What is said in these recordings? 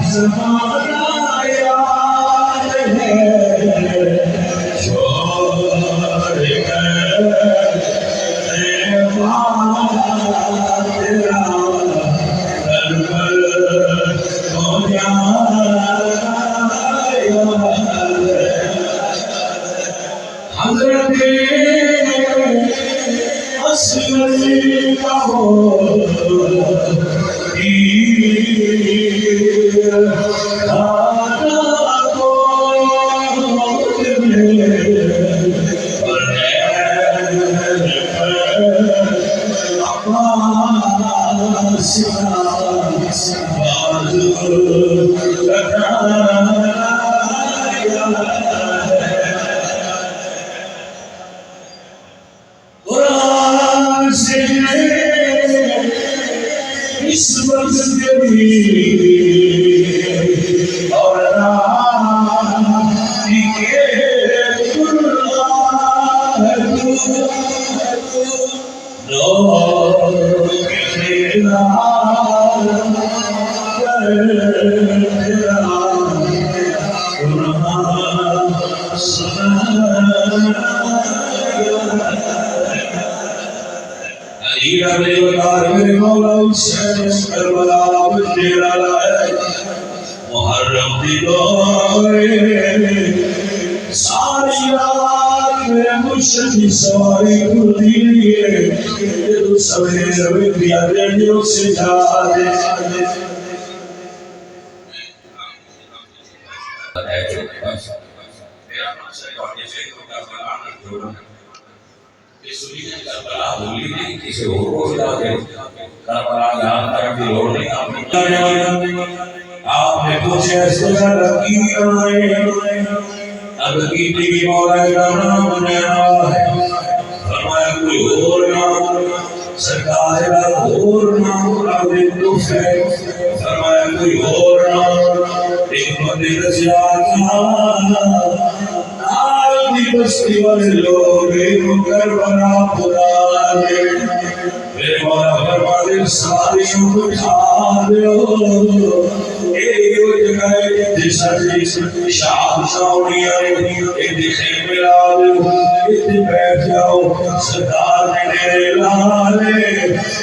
ज़माना याद है छोड़ गए बात तेरा करबल हो जाया हज़रत असली का हो इस वक्त भी और रानी के मेरे मौला हुसैन करबला तेरा मुहर्रम दिलों सारी रात मेरे मुर्शिद की सवारी खुदी है तो सवेरे दिया रेडियो से जा दे किसी और को हिला दे करबला यहाँ तक की लोड़ नहीं आपने पूछे ऐसे लकीर आए अब कीटी की मौला का नाम लेना है फरमाया कोई और नाम सरकार का और नाम अभी दूसरे फरमाया कोई और नाम एक बंदे रसिया बस्ती वाले लोग करबला पुराने मेरे मौला फरमाते सारी उठा दो एक जगह दिशा शाम सावनिया एक दिखे मिला दो एक बैठ जाओ सरदार ने तेरे लाले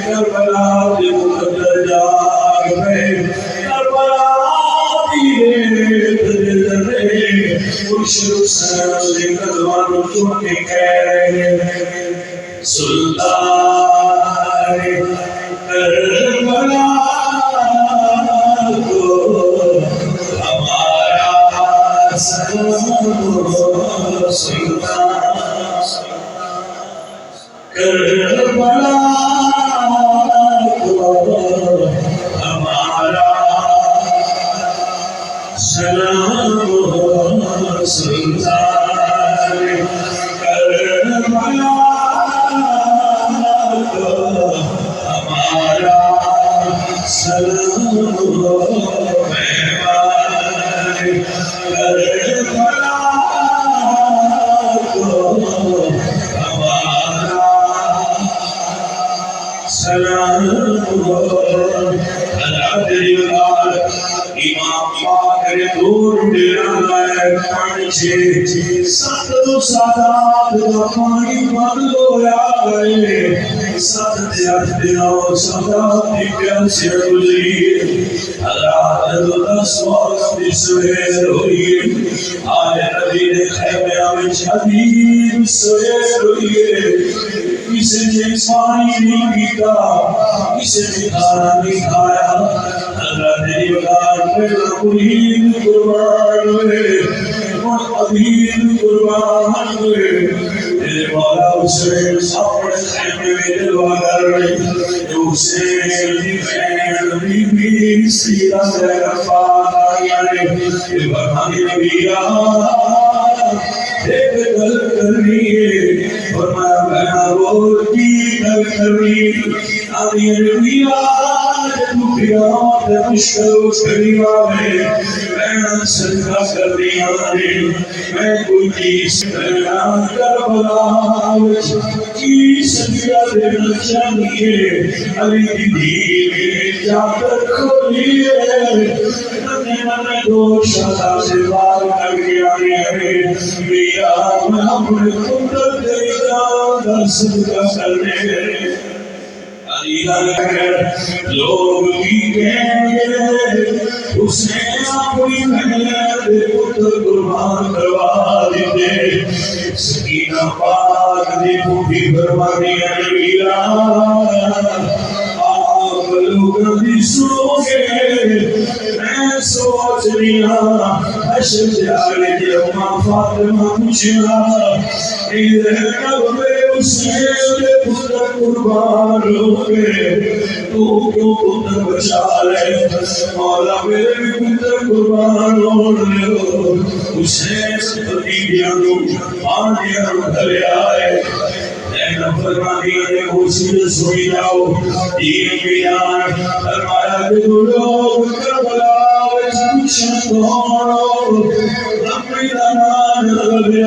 करबला के मुकद्दर जाग में करबला सुल्तान करबला को हमारा सुल्तान करबला को हमारा सलाम सुल्तान करबला को हमारा सलाम मेहमान करबला को हमारा सलाम इमाम पाक रे दूर डेरा लाए पानी छे सत तो सादात का पानी बंद होया गए सत दे अठ दिनों सादात की प्यासी गुजरी हज़रात दस वक्त की सवेर हुई आज नबी ने खैमे में अजीब सवेर हुई किसी ने पानी नहीं पीता किसी ने खाना नहीं खाया हज़रत इब्राहिम कुलीन कुर्बान हुए अबीन कुर्बान हुए तेरे मौला हुसैन अपने खैमे में जलवा कर रही हुसैन बीबी सीरा यानी इब्राहिम नबिया एक गल करनी है फरमाया बहना बोल की गल करनी आदि नबिया मुश्किल करीबा में मैं सदका कर दिया मैं कोई चीज करबला की सदिया देना चाहिए अली दी में जाकर खोलिए तो शादा से बात करके आने हमें मेरा मैं अपने पुत्र तेरा दर्शन करने लोग भी कहेंगे उसने अपनी मेरे पुत्र कुर्बान करवा दिए सकीना पाक ने मुट्ठी भरवा दिया आप लोग भी सुनोगे मैं सोच लिया अशद आले जमा फातिमा पूछा इधर कब उसने पुत्र कुर्बान हो गए तू क्यों पुत्र बचा ले मौला मेरे पुत्र कुर्बान हो रहे हो उसने पति दियानु आंधियां भले आए फरमादिया ने उसे सुनी जाओ ये बयान फरमाया कि लोग करबला में शंदोनो अपनी दान लगे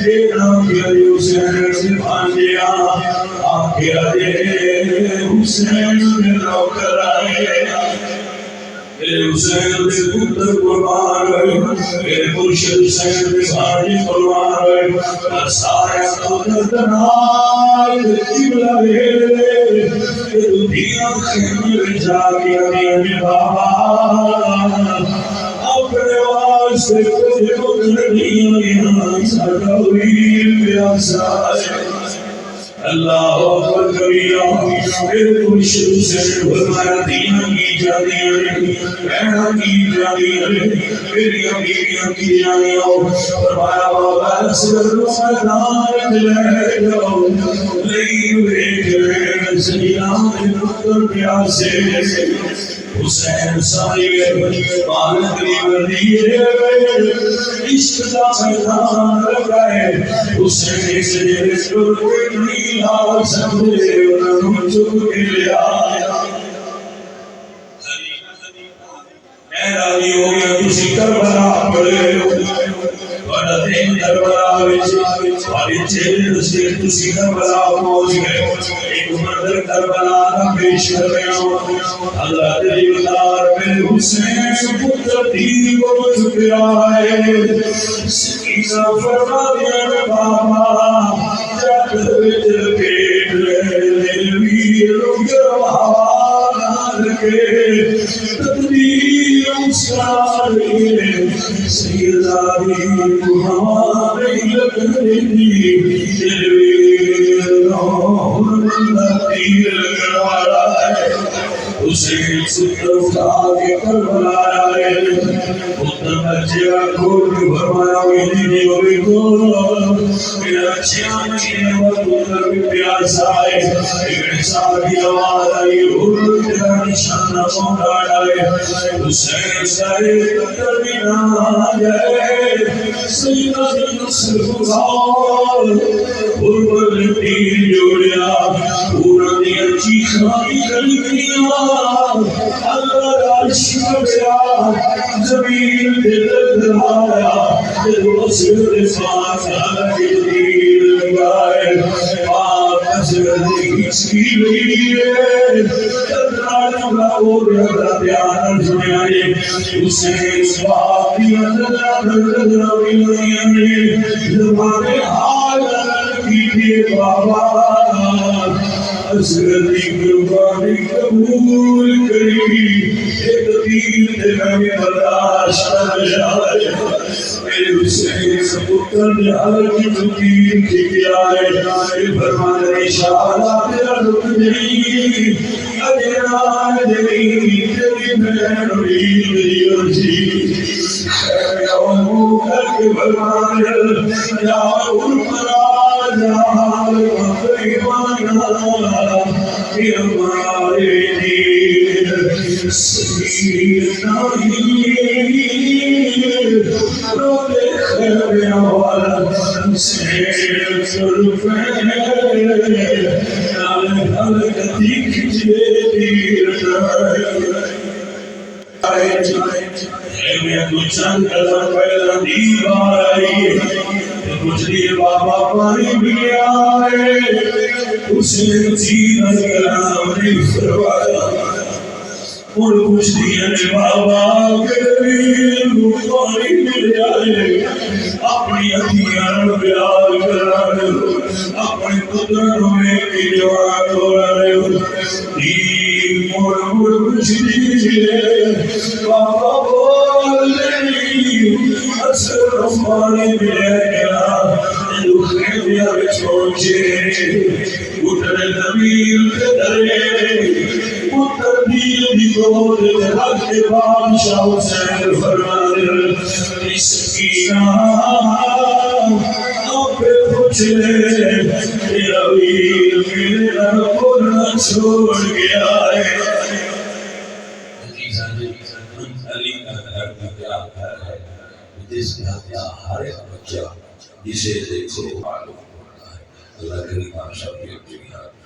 ये नाम के हुसैन से भांजिया आके आए हुसैन ने नौकर आए मेरे हुसैन के पुत्र कुर्बान हुए मेरे मुर्शिद हुसैन के भांजे कुर्बान हुए और सारे दर्दनाक किबला है ये दुनिया में जाके मेरे बाबा अपने वास्ते कुछ नहीं सारा वीर प्यासा अल्लाह अकबर कबीरा मेरे मुर्शिद हुसैन फरमाया दीन की जानी कहना की जानी मेरी बीवियां की जानी फरमाया बाबा असगर मैदान ले जाओ नहीं देख सैयदना पुत्र प्यासे हुसैन साहिब मालिक की वजीर इश्क का मैदान लगाए हुसैन से नहीं आ सकते उन्होंने चुप के लिया मैं राजी हो गया तुसी करबला पड़े बड़ा दिन करबला विच वाली चेहरे से तुसी करबला पहुंच गए एक मंदिर करबला का पेश कर रहे हो हजरत दिलदार मेरे हुसैन पुत्र तीर को झुकाया है सकीना फरमा दिया बाबा जब विच पेट ले वीर गवार के तकदीर उसारे सैयदारी हमारे लगने दी तीर लगवाया है उसे पुत्र उठा के करबला आए पुत्र बच्चे खोल के भरमाया मेरी होगी को मेरा चांद के पुत्र भी प्यासा है मेरे साथी आवाज आई उर्दू का निशाना पहुंचा डाले उसे सारे पुत्र भी ना जाए सैयदा सल्लल्लाहु उर्वल तीर जोड़िया पूरा दिया चीखा निकली अल्लाह अर्श गया जमीन पे लहराया दिल से सांस लगी तीर लगाए पाक असर इसकी लिए तन्ना और ध्यान सुनिया उसे बात जमाने हाल की बाबा असली कुर्बानी कबूल करी एक तीर में बर्दाश्त कर जाए मेरे हुसैन पुत्र ने हर की तीर किया है फरमाने इशारा तेरा रुक नहीं अजरान नहीं तेरी बहन मेरी अर्जी करके फरमाने या उर्फरा कुछ देर बाबा पानी भी आए उसने जीना कलाम नहीं फरमाया और कुछ दिया बाबा के पानी मिल जाए अपनी अखियां प्यार कराने अपने पुत्र में जवान हो रहे मोड़ मोड़ कुछ दिए बाबा बोल असर पानी मिलेगा दुखे मेरे छोटे उठने जमीन के दरे उत्तर दिल दिगोर हक के बादशाह से फरमाने इसकी पे कुछ ले तेरा वीर मेरा को न छोड़ गया है अली का घर क्या घर है जिसके हर एक बच्चा जिसे देखो अल्लाह करीम आप सबके